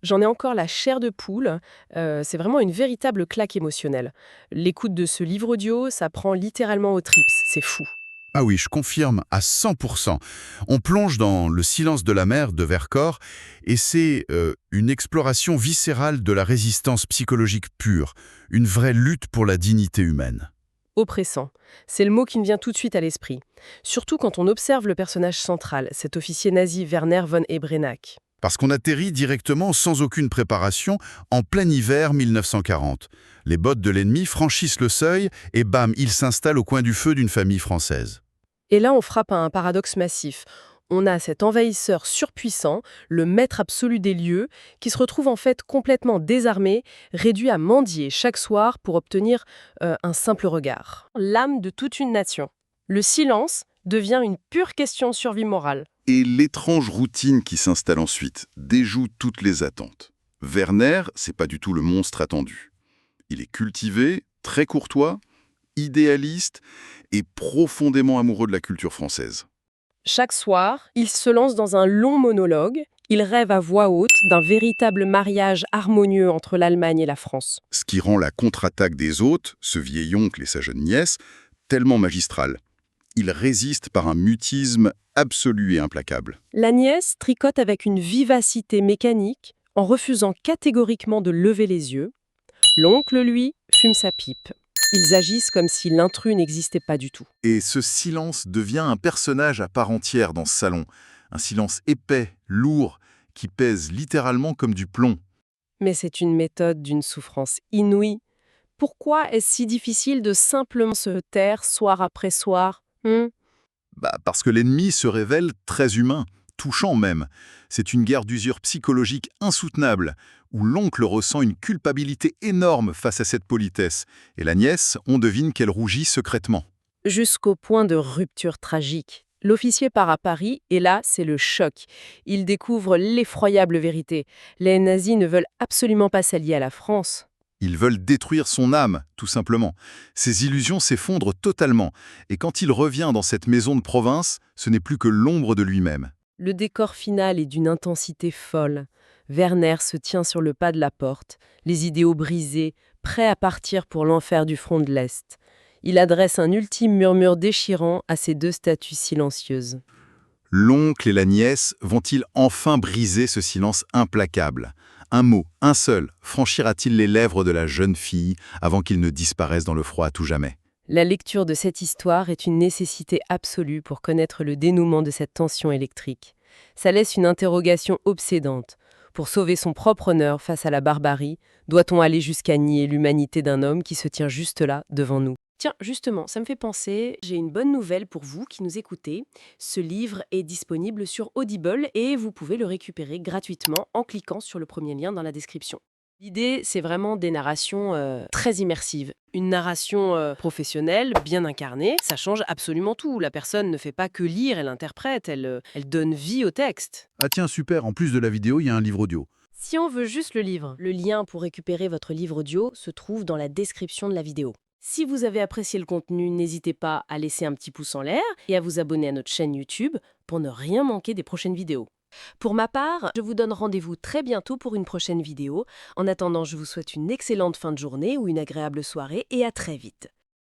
J'en ai encore la chair de poule. C'est vraiment une véritable claque émotionnelle. L'écoute de ce livre audio, ça prend littéralement aux tripes. C'est fou. Ah oui, je confirme à 100%. On plonge dans Le silence de la mer de Vercors et c'est une exploration viscérale de la résistance psychologique pure, une vraie lutte pour la dignité humaine. Oppressant. C'est le mot qui me vient tout de suite à l'esprit. Surtout quand on observe le personnage central, cet officier nazi Werner von Ebrenack. Parce qu'on atterrit directement sans aucune préparation en plein hiver 1940. Les bottes de l'ennemi franchissent le seuil et bam, il s'installe au coin du feu d'une famille française. Et là, on frappe à un paradoxe massif. On a cet envahisseur surpuissant, le maître absolu des lieux, qui se retrouve en fait complètement désarmé, réduit à mendier chaque soir pour obtenir un simple regard. L'âme de toute une nation. Le silence devient une pure question de survie morale. Et l'étrange routine qui s'installe ensuite déjoue toutes les attentes. Werner, c'est pas du tout le monstre attendu. Il est cultivé, très courtois, idéaliste et profondément amoureux de la culture française. Chaque soir, il se lance dans un long monologue. Il rêve à voix haute d'un véritable mariage harmonieux entre l'Allemagne et la France. Ce qui rend la contre-attaque des hôtes, ce vieil oncle et sa jeune nièce, tellement magistrale. Il résiste par un mutisme absolu et implacable. La nièce tricote avec une vivacité mécanique, en refusant catégoriquement de lever les yeux. L'oncle, lui, fume sa pipe. Ils agissent comme si l'intrus n'existait pas du tout. Et ce silence devient un personnage à part entière dans ce salon. Un silence épais, lourd, qui pèse littéralement comme du plomb. Mais c'est une méthode d'une souffrance inouïe. Pourquoi est-ce si difficile de simplement se taire soir après soir Parce que l'ennemi se révèle très humain, touchant même. C'est une guerre d'usure psychologique insoutenable, où l'oncle ressent une culpabilité énorme face à cette politesse, et la nièce, on devine qu'elle rougit secrètement. Jusqu'au point de rupture tragique. L'officier part à Paris, et là, c'est le choc. Il découvre l'effroyable vérité. Les nazis ne veulent absolument pas s'allier à la France. Ils veulent détruire son âme, tout simplement. Ses illusions s'effondrent totalement, et quand il revient dans cette maison de province, ce n'est plus que l'ombre de lui-même. Le décor final est d'une intensité folle. Werner se tient sur le pas de la porte, les idéaux brisés, prêt à partir pour l'enfer du front de l'Est. Il adresse un ultime murmure déchirant à ces deux statues silencieuses. L'oncle et la nièce vont-ils enfin briser ce silence implacable? Un mot, un seul, franchira-t-il les lèvres de la jeune fille avant qu'il ne disparaisse dans le froid à tout jamais? La lecture de cette histoire est une nécessité absolue pour connaître le dénouement de cette tension électrique. Ça laisse une interrogation obsédante. Pour sauver son propre honneur face à la barbarie, doit-on aller jusqu'à nier l'humanité d'un homme qui se tient juste là, devant nous? Tiens, justement, ça me fait penser, j'ai une bonne nouvelle pour vous qui nous écoutez. Ce livre est disponible sur Audible et vous pouvez le récupérer gratuitement en cliquant sur le premier lien dans la description. L'idée, c'est vraiment des narrations très immersives. Une narration professionnelle, bien incarnée, ça change absolument tout. La personne ne fait pas que lire, elle interprète, elle donne vie au texte. Ah tiens, super, en plus de la vidéo, il y a un livre audio. Si on veut juste le livre, le lien pour récupérer votre livre audio se trouve dans la description de la vidéo. Si vous avez apprécié le contenu, n'hésitez pas à laisser un petit pouce en l'air et à vous abonner à notre chaîne YouTube pour ne rien manquer des prochaines vidéos. Pour ma part, je vous donne rendez-vous très bientôt pour une prochaine vidéo. En attendant, je vous souhaite une excellente fin de journée ou une agréable soirée et à très vite.